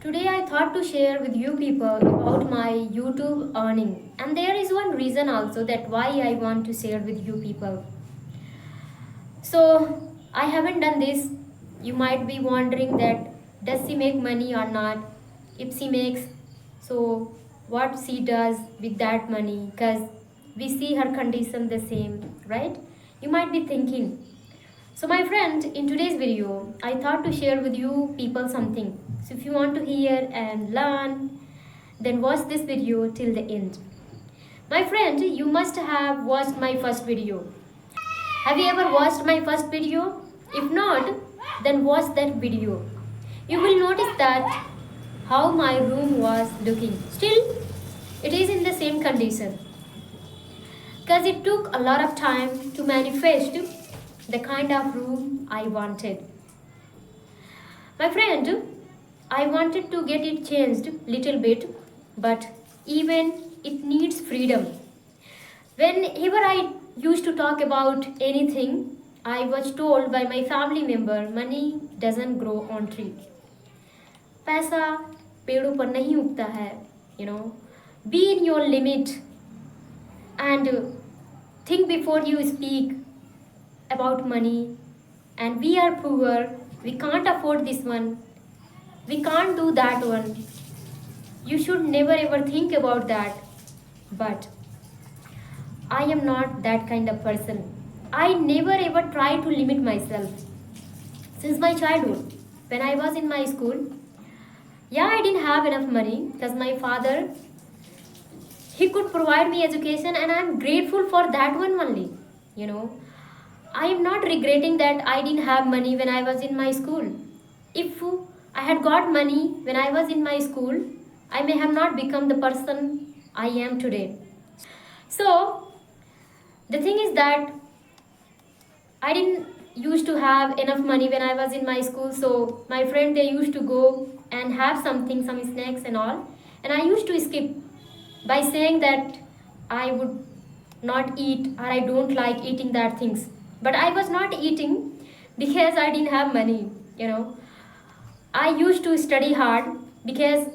Today I thought to share with you people about my YouTube earning, and there is one reason also that why I want to share with you people. So I haven't done this. You might be wondering that does she make money or not? If she makes, so what she does with that money? Because we see her condition the same, right? You might be thinking. So my friend, in today's video, I thought to share with you people something. So if you want to hear and learn, then watch this video till the end. My friend, you must have watched my first video. Have you ever watched my first video? If not, then watch that video. You will notice that how my room was looking. Still, it is in the same condition. Because it took a lot of time to manifest the kind of room I wanted. My friend, I wanted to get it changed little bit, but even it needs freedom. Whenever I used to talk about anything, I was told by my family member, money doesn't grow on tree. पैसा पेड़ों पर नहीं उगता है, you know. Be in your limit and think before you speak about money. And we are poor, we can't afford this one, we can't do that one. You should never ever think about that. But I am not that kind of person. I never ever try to limit myself. Since my childhood, when I was in my school, yeah, I didn't have enough money because my father, he could provide me education, and I'm grateful for that one only. You know, I am not regretting that I didn't have money when I was in my school. If I had got money when I was in my school, I may have not become the person I am today. So, the thing is that I didn't used to have enough money when I was in my school, so my friend they used to go and have something, some snacks and all, and I used to skip by saying that I would not eat or I don't like eating that things. But I was not eating because I didn't have money, you know. I used to study hard because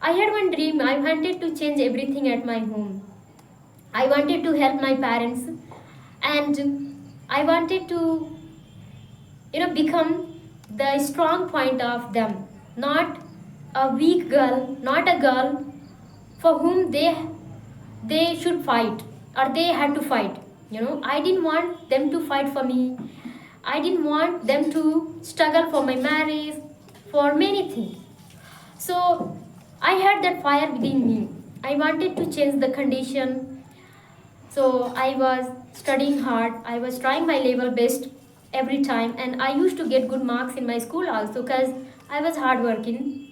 I had one dream. I wanted to change everything at my home. I wanted to help my parents, and I wanted to, become the strong point of them, not a weak girl, not a girl for whom they should fight or they had to fight. I didn't want them to fight for me. I didn't want them to struggle for my marriage, for many things. So I had that fire within me. I wanted to change the condition. So I was studying hard. I was trying my level best every time, and I used to get good marks in my school also because I was hardworking.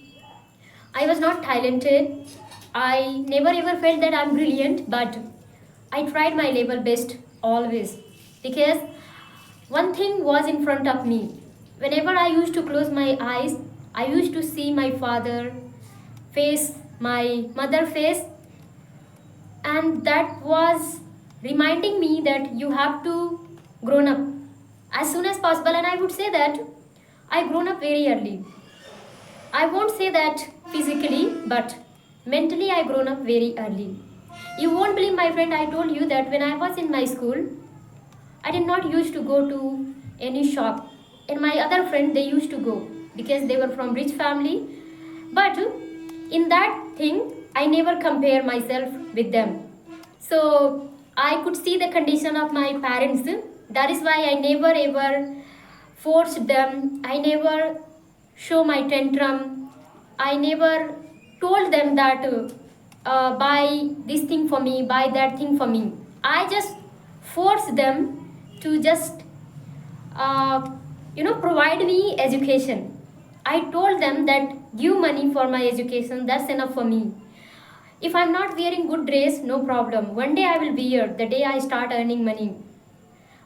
I was not talented. I never ever felt that I'm brilliant, but I tried my level best always because one thing was in front of me. Whenever I used to close my eyes, I used to see my father face, my mother face, and that was reminding me that you have to grown up as soon as possible. And I would say that I grown up very early. I won't say that physically, but mentally I grown up very early. You won't believe, my friend, I told you that when I was in my school, I did not used to go to any shop. And my other friend, they used to go because they were from rich family. But in that thing, I never compare myself with them. So I could see the condition of my parents. That is why I never ever forced them. I never show my tantrum. I never told them that buy this thing for me, buy that thing for me. I just forced them to just provide me education. I told them that give money for my education, that's enough for me. If I'm not wearing good dress, no problem. One day I will wear the day I start earning money.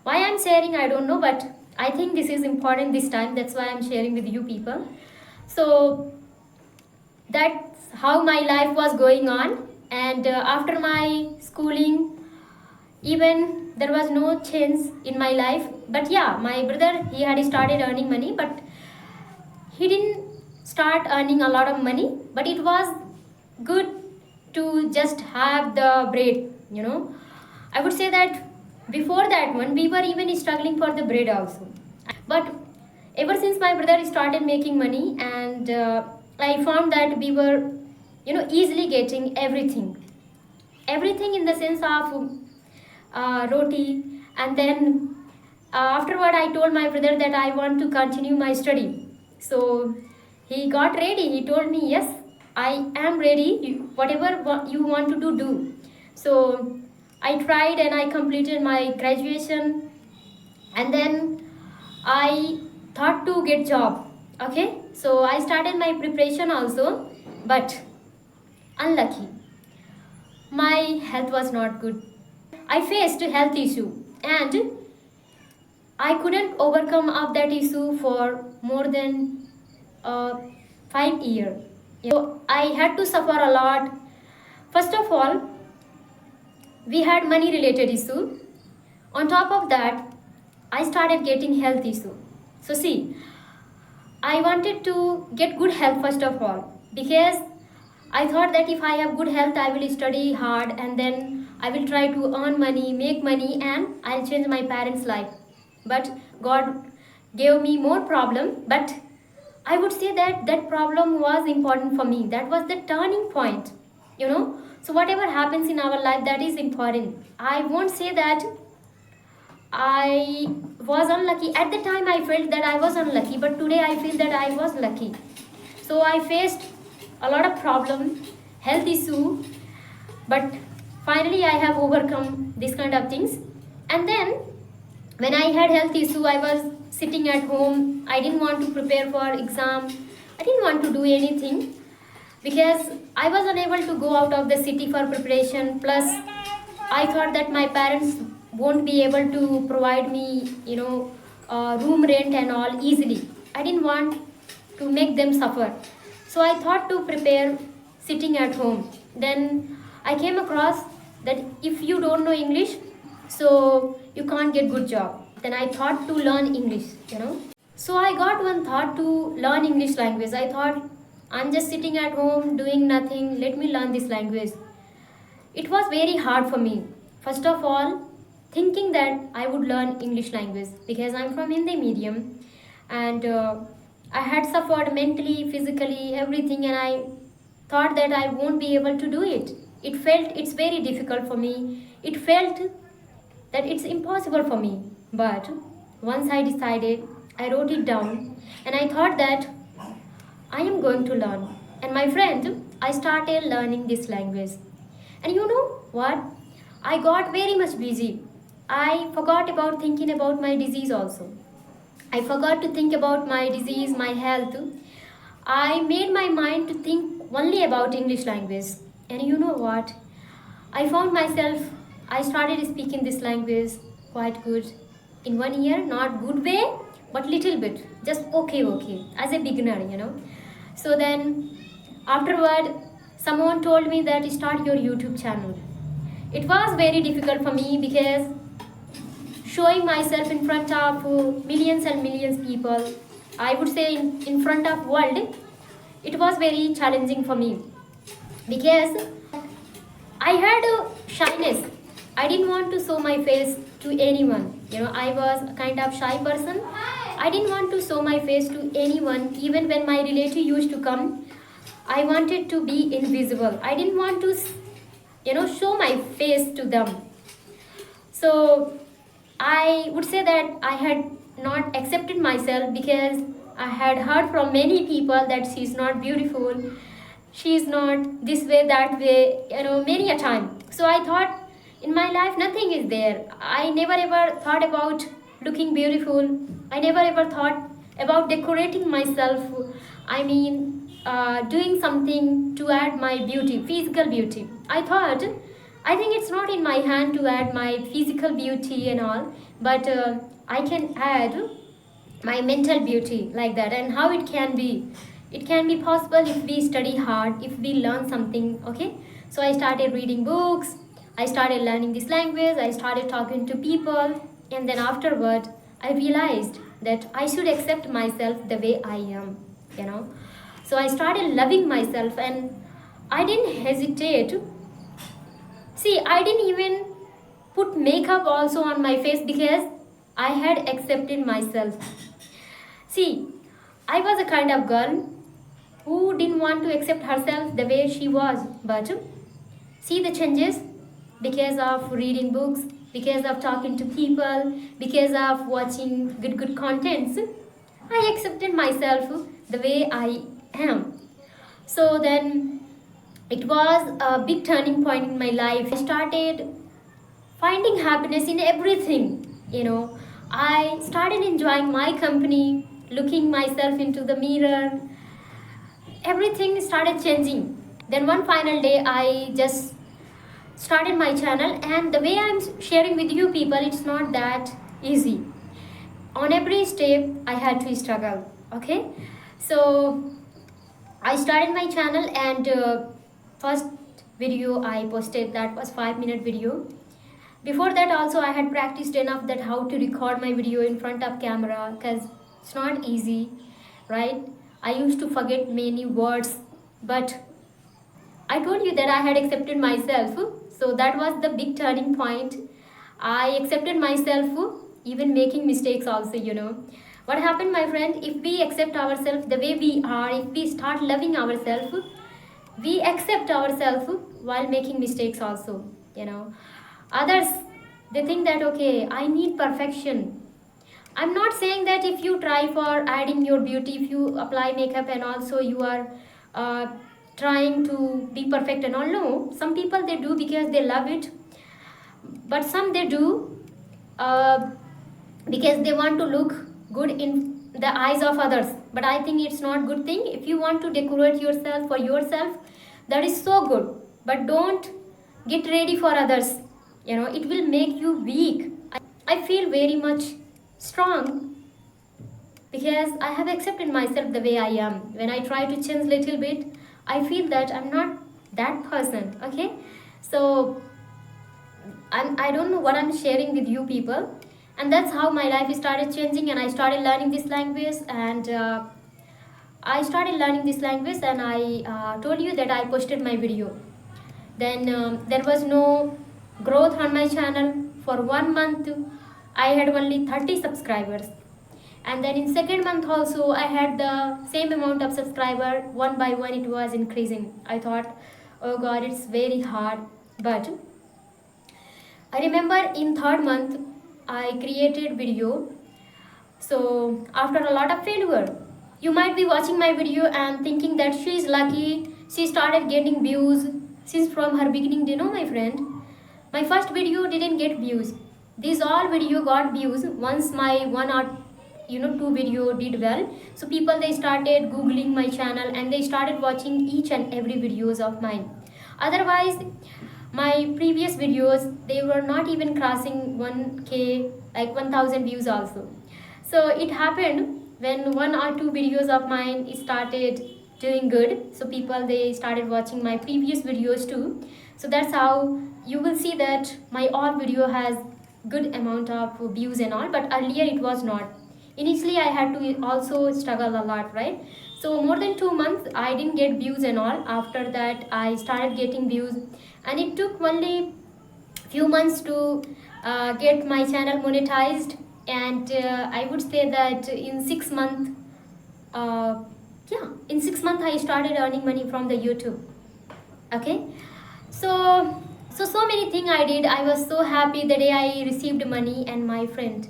Why I'm sharing, I don't know, but I think this is important this time. That's why I'm sharing with you people. So that's how my life was going on. And after my schooling, even there was no change in my life. But yeah, my brother, he had started earning money, but he didn't start earning a lot of money, but it was good to just have the bread. I would say that before that one we were even struggling for the bread also. But ever since my brother started making money, and I found that we were easily getting everything in the sense of roti. And then afterward I told my brother that I want to continue my study. So he got ready. He told me, yes, I am ready. Whatever you want to do. So I tried and I completed my graduation, and then I thought to get job. Okay, so I started my preparation also, but unlucky, my health was not good. I faced a health issue, and I couldn't overcome of that issue for more than 5 years. So I had to suffer a lot. First of all, we had money related issue. On top of that, I started getting health issue. So see, I wanted to get good health first of all, because I thought that if I have good health, I will study hard, and then I will try to earn money, make money, and I'll change my parents' life. But God gave me more problem. But I would say that that problem was important for me. That was the turning point. So whatever happens in our life, that is important. I won't say that I was unlucky. At the time I felt that I was unlucky, but today I feel that I was lucky. So I faced a lot of problem, health issue, but finally I have overcome this kind of things. And then when I had health issue, I was sitting at home. I didn't want to prepare for exam. I didn't want to do anything because I was unable to go out of the city for preparation. Plus, I thought that my parents won't be able to provide me, room rent and all easily. I didn't want to make them suffer. So I thought to prepare sitting at home. Then I came across that if you don't know English, so you can't get good job. Then I thought to learn English. So I got one thought to learn English language. I thought, I'm just sitting at home doing nothing, let me learn this language. It was very hard for me. First of all, thinking that I would learn English language because I'm from Hindi medium, and I had suffered mentally, physically, everything, and I thought that I won't be able to do it. It's very difficult for me. It felt that it's impossible for me. But once I decided, I wrote it down, and I thought that I am going to learn. And my friend, I started learning this language. And you know what? I got very much busy. I forgot about thinking about my disease also. I forgot to think about my disease, my health. I made my mind to think only about English language. And you know what? I found myself, I started speaking this language quite good. In 1 year, not good way, but little bit. Just okay, as a beginner. So then, afterward, someone told me that start your YouTube channel. It was very difficult for me because showing myself in front of millions and millions people, I would say in front of world, it was very challenging for me because I had a shyness. I didn't want to show my face to anyone. I was a kind of shy person. I didn't want to show my face to anyone. Even when my relative used to come, I wanted to be invisible. I didn't want to, show my face to them. So I would say that I had not accepted myself because I had heard from many people that she's not beautiful, she's not this way, that way, many a time. So I thought in my life nothing is there. I never ever thought about looking beautiful. I never ever thought about decorating myself. I mean, doing something to add my beauty, physical beauty. I think it's not in my hand to add my physical beauty and all, but I can add my mental beauty like that. And how it can be? It can be possible if we study hard, if we learn something, okay? So I started reading books, I started learning this language, I started talking to people, and then afterward, I realized that I should accept myself the way I am. So I started loving myself, and I didn't hesitate. See, I didn't even put makeup also on my face because I had accepted myself. See, I was a kind of girl who didn't want to accept herself the way she was, but see the changes because of reading books, because of talking to people, because of watching good contents. I accepted myself the way I am. So then it was a big turning point in my life. I started finding happiness in everything. I started enjoying my company, looking myself into the mirror. Everything started changing. Then one final day, I just started my channel, and the way I'm sharing with you people, it's not that easy. On every step, I had to struggle. Okay, so I started my channel, and first video I posted, that was 5-minute video. Before that also I had practiced enough that how to record my video in front of camera, because it's not easy, right? I used to forget many words, but I told you that I had accepted myself. So that was the big turning point. I accepted myself, even making mistakes also. What happened, my friend? If we accept ourselves the way we are, if we start loving ourselves, we accept ourselves while making mistakes also. Others, they think that, okay, I need perfection. I'm not saying that if you try for adding your beauty, if you apply makeup and also you are uh, trying to be perfect and all. No, some people they do because they love it, but some they do uh, because they want to look good in the eyes of others. But I think it's not good thing. If you want to decorate yourself for yourself, that is so good, but don't get ready for others. It will make you weak. I feel very much strong because I have accepted myself the way I am. When I try to change little bit, I feel that I'm not that person. Okay, so I don't know what I'm sharing with you people, and that's how my life started changing, and I started learning this language, and I told you that I posted my video. Then there was no growth on my channel for 1 month. I had only 30 subscribers, and then in second month also I had the same amount of subscriber. One by one it was increasing. I thought, oh god, it's very hard. But I remember in third month I created video. So after a lot of failure, you might be watching my video and thinking that she is lucky, she started getting views since from her beginning. Do you know, my friend, my first video didn't get views. These all video got views once my one or two video did well. So people, they started googling my channel and they started watching each and every videos of mine. Otherwise, my previous videos, they were not even crossing 1k, like 1000 views also. So it happened when one or two videos of mine started doing good, so people, they started watching my previous videos too. So that's how you will see that my all video has good amount of views and all. But earlier it was not. Initially I had to also struggle a lot, right? So more than 2 months I didn't get views and all. After that I started getting views, and it took only few months to get my channel monetized. And I would say that in 6 months, yeah, in 6 months I started earning money from the YouTube. Okay, so many things I did. I was so happy the day I received money. And my friend,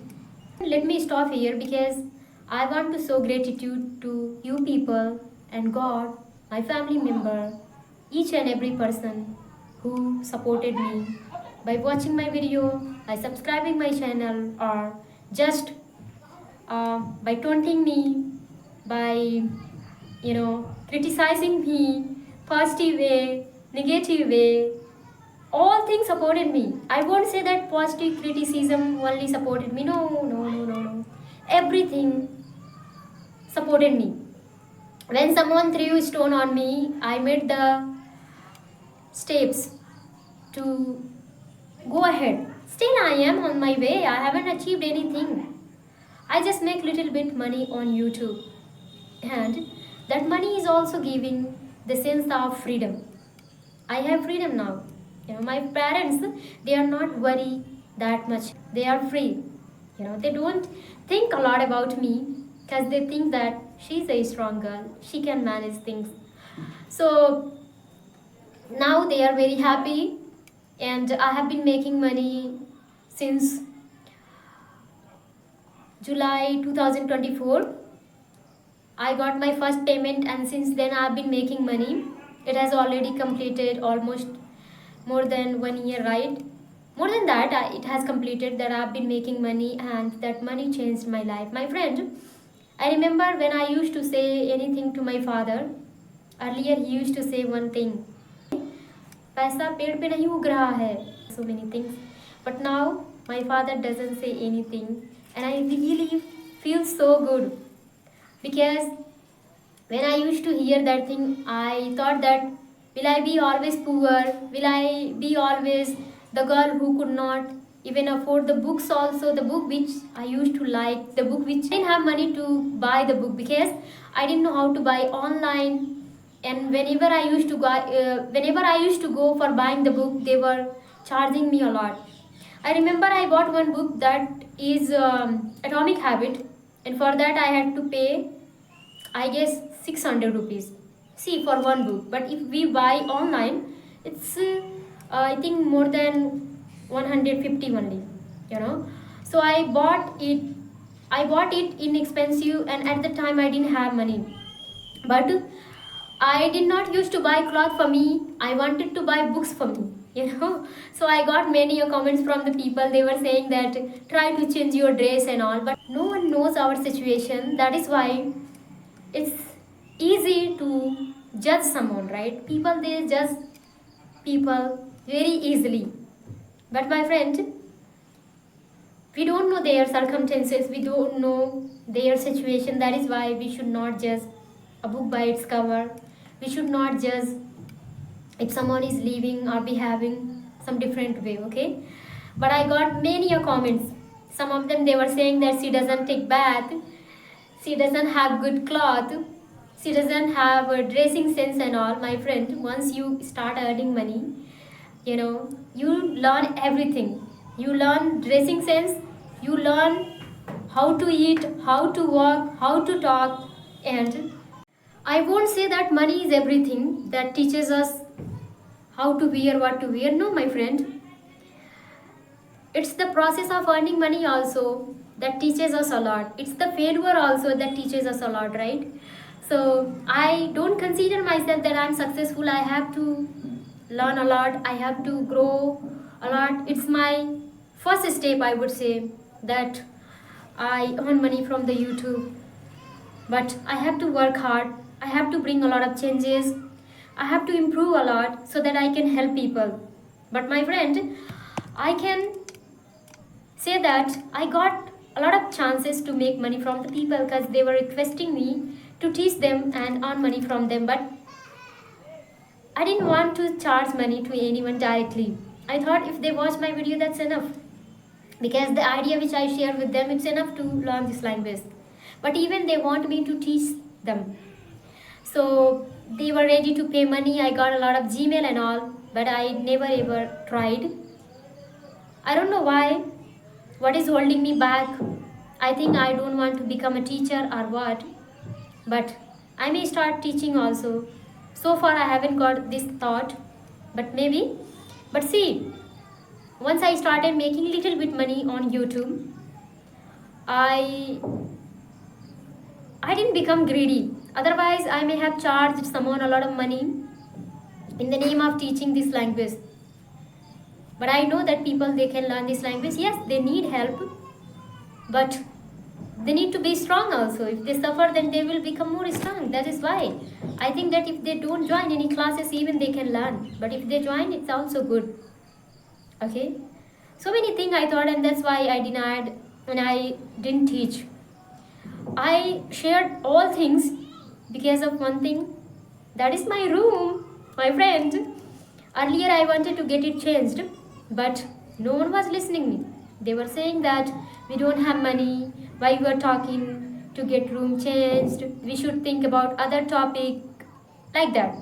let me stop here because I want to show gratitude to you people and God, my family member, each and every person who supported me by watching my video, by subscribing my channel, or just by taunting me, by criticizing me, positive way, negative way. All things supported me. I won't say that positive criticism only supported me. No, no, no, no, no. Everything supported me. When someone threw a stone on me, I made the steps to go ahead. Still I am on my way. I haven't achieved anything. I just make little bit money on YouTube. And that money is also giving the sense of freedom. I have freedom now. My parents, they are not worried that much. They are free. They don't think a lot about me because they think that she's a strong girl. She can manage things. So now they are very happy, and I have been making money since July 2024. I got my first payment, and since then I've been making money. It has already completed almost more than 1 year, right? More than that, it has completed that I've been making money, and that money changed my life. My friend, I remember when I used to say anything to my father. Earlier, he used to say one thing: पैसा पेड़ पे नहीं उग रहा है. So many things. But now, my father doesn't say anything, and I really feel so good. Because when I used to hear that thing, I thought that, will I be always poor? Will I be always the girl who could not even afford the books also, the book which I used to like, the book which I didn't have money to buy the book because I didn't know how to buy online. And whenever I used to go for buying the book, they were charging me a lot. I remember I bought one book that is Atomic Habit, and for that I had to pay, I guess, 600 rupees. See, for one book. But if we buy online, it's I think more than 150 only. So I bought it. I bought it inexpensive, and at the time I didn't have money. But I did not used to buy cloth for me. I wanted to buy books for me. So I got many comments from the people. They were saying that try to change your dress and all, but no one knows our situation. That is why it's easy to judge someone, right? People, they judge people very easily. But my friend, we don't know their circumstances, we don't know their situation. That is why we should not judge a book by its cover. We should not judge if someone is living or behaving some different way, okay? But I got many comments. Some of them, they were saying that she doesn't take bath, she doesn't have good cloth, she doesn't have a dressing sense and all. My friend, once you start earning money, you learn everything. You learn dressing sense, you learn how to eat, how to walk, how to talk. And I won't say that money is everything that teaches us how to wear, what to wear. No, my friend. It's the process of earning money also that teaches us a lot. It's the failure also that teaches us a lot, right? So I don't consider myself that I'm successful. I have to learn a lot. I have to grow a lot. It's my first step, I would say, that I earn money from the YouTube. But I have to work hard. I have to bring a lot of changes. I have to improve a lot so that I can help people. But my friend, I can say that I got a lot of chances to make money from the people because they were requesting me to teach them and earn money from them. But I didn't want to charge money to anyone directly. I thought if they watch my video, that's enough. Because the idea which I share with them, it's enough to learn this language. But even they want me to teach them. So they were ready to pay money. I got a lot of Gmail and all, but I never ever tried. I don't know why. What is holding me back? I think I don't want to become a teacher or what. But I may start teaching also. So far I haven't got this thought, but maybe. But see, once I started making little bit money on YouTube, I didn't become greedy. Otherwise, I may have charged someone a lot of money in the name of teaching this language. But I know that people, they can learn this language. Yes, they need help, but they need to be strong also. If they suffer, then they will become more strong. That is why I think that if they don't join any classes, even they can learn. But if they join, it's also good. Okay? So many things I thought, and that's why I denied and I didn't teach. I shared all things because of one thing. That is my room, my friend. Earlier I wanted to get it changed, but no one was listening me. They were saying that we don't have money, why you are talking, to get room changed, we should think about other topic, like that.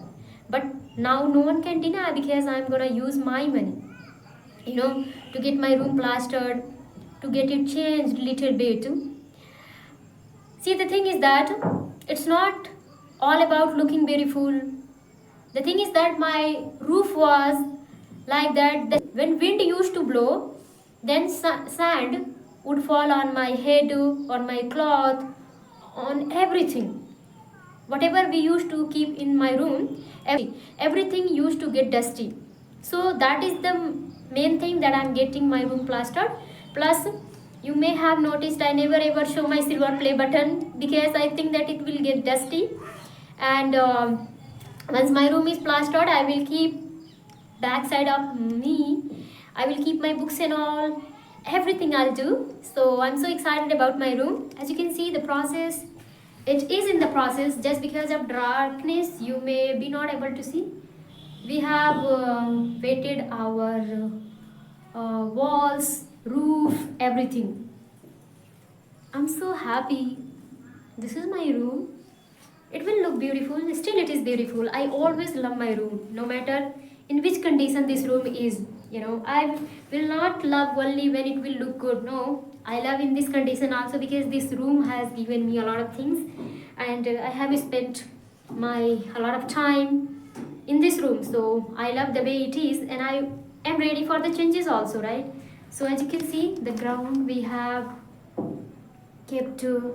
But now no one can deny because I'm gonna use my money, to get my room plastered, to get it changed little bit. See, the thing is that it's not all about looking beautiful. The thing is that my roof was like that. When wind used to blow, then sand would fall on my head, on my cloth, on everything. Whatever we used to keep in my room, everything used to get dusty. So that is the main thing that I'm getting my room plastered. Plus, you may have noticed I never ever show my silver play button because I think that it will get dusty. And once my room is plastered, I will keep back side of me. I will keep my books and all, everything I'll do. So I'm so excited about my room. As you can see, the process, it is in the process. Just because of darkness, you may be not able to see. We have painted our walls, roof, everything. I'm so happy. This is my room. It will look beautiful, still it is beautiful. I always love my room, no matter in which condition this room is. I will not love only when it will look good. No, I love in this condition also because this room has given me a lot of things, and I have spent a lot of time in this room. So I love the way it is, and I am ready for the changes also, right? So as you can see, the ground we have kept the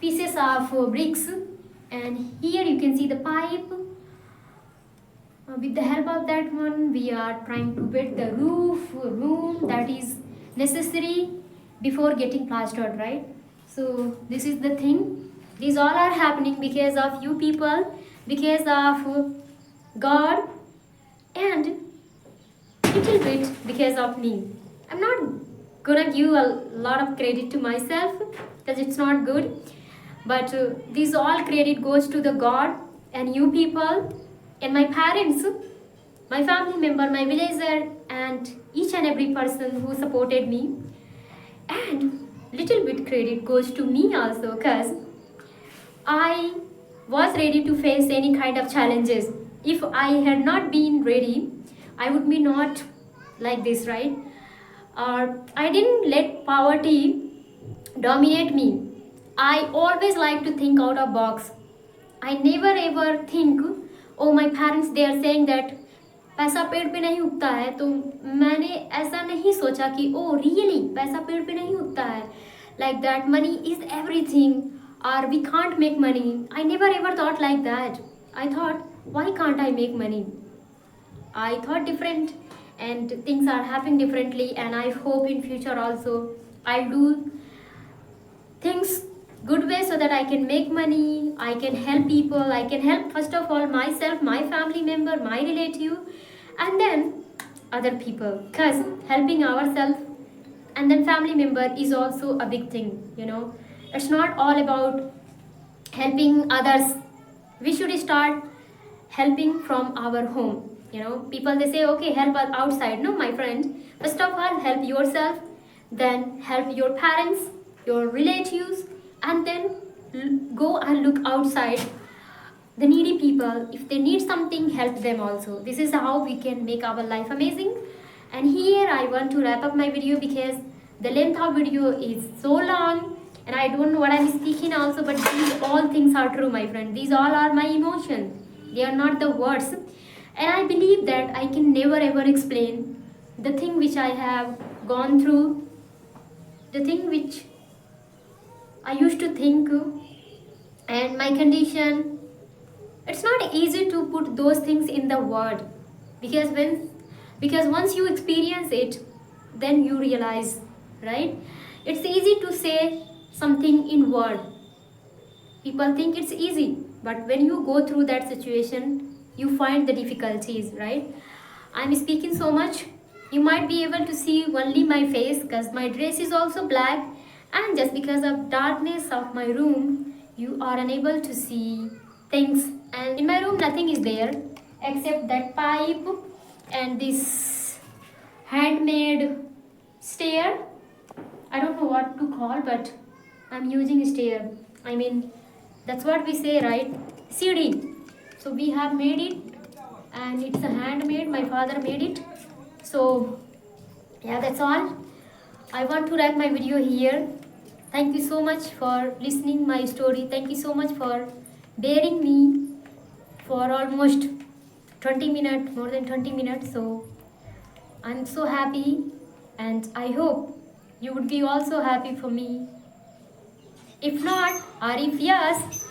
pieces of bricks, and here you can see the pipe. With the help of that one, we are trying to build the room that is necessary before getting plastered, right? So this is the thing. These all are happening because of you people, because of God, and little bit because of me. I'm not gonna give a lot of credit to myself because it's not good, but this all credit goes to the God and you people and my parents, my family member, my villager, and each and every person who supported me. And little bit credit goes to me also because I was ready to face any kind of challenges. If I had not been ready, I would be not like this, right? I didn't let poverty dominate me. I always like to think out of box. I never ever think, oh my parents they are saying that पैसा पेड़ पे नहीं उगता है, तो मैंने ऐसा नहीं सोचा कि ओ रियली पैसा पेड़ पे नहीं उगता है, like that money is everything or we can't make money. I never ever thought like that. I thought, why can't I make money? I thought different, and things are happening differently, and I hope in future also I'll do things good way so that I can make money, I can help people, I can help first of all myself, my family member, my relative, and then other people, because helping ourselves and then family member is also a big thing. It's not all about helping others. We should start helping from our home. People they say, okay, help outside. No, my friend, first of all help yourself, then help your parents, your relatives, and then go and look outside the needy people. If they need something, help them also. This is how we can make our life amazing. And here I want to wrap up my video because the length of video is so long and I don't know what I'm speaking also, but these all things are true, my friend. These all are my emotions, they are not the words. And I believe that I can never ever explain the thing which I have gone through, the thing which I used to think, and my condition. It's not easy to put those things in the word because once you experience it, then you realize, right? It's easy to say something in word. People think it's easy, but when you go through that situation, you find the difficulties, right? I'm speaking so much. You might be able to see only my face because my dress is also black, and just because of darkness of my room, you are unable to see things. And in my room, nothing is there except that pipe and this handmade stair. I don't know what to call, but I'm using stair. I mean, that's what we say, right? CD. So we have made it, and it's a handmade. My father made it. So yeah, that's all. I want to wrap my video here. Thank you so much for listening my story. Thank you so much for bearing me for almost 20 minutes, more than 20 minutes. So I'm so happy, and I hope you would be also happy for me. If not, or if yes,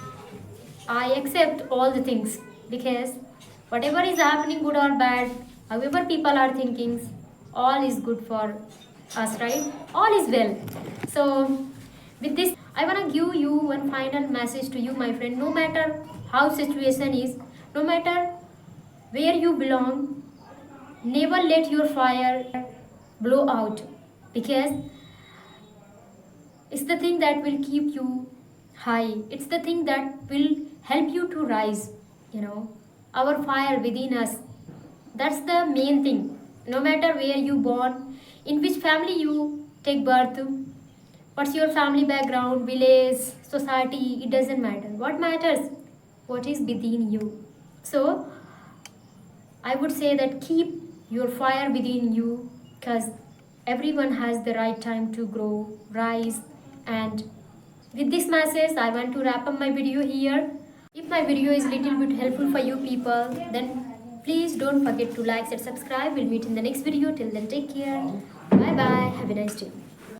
I accept all the things, because whatever is happening, good or bad, however people are thinking, all is good for us, right? All is well. So, with this, I wanna give you one final message to you, my friend. No matter how situation is, no matter where you belong, never let your fire blow out, because it's the thing that will keep you high. It's the thing that will help you to rise, you know, our fire within us. That's the main thing. No matter where you born, in which family you take birth, what's your family background, village, society, it doesn't matter. What matters? What is within you. So I would say that keep your fire within you, because everyone has the right time to grow, rise, and with this message, I want to wrap up my video here. If my video is little bit helpful for you people, then please don't forget to like and subscribe. We'll meet in the next video. Till then, take care. Bye bye. Have a nice day.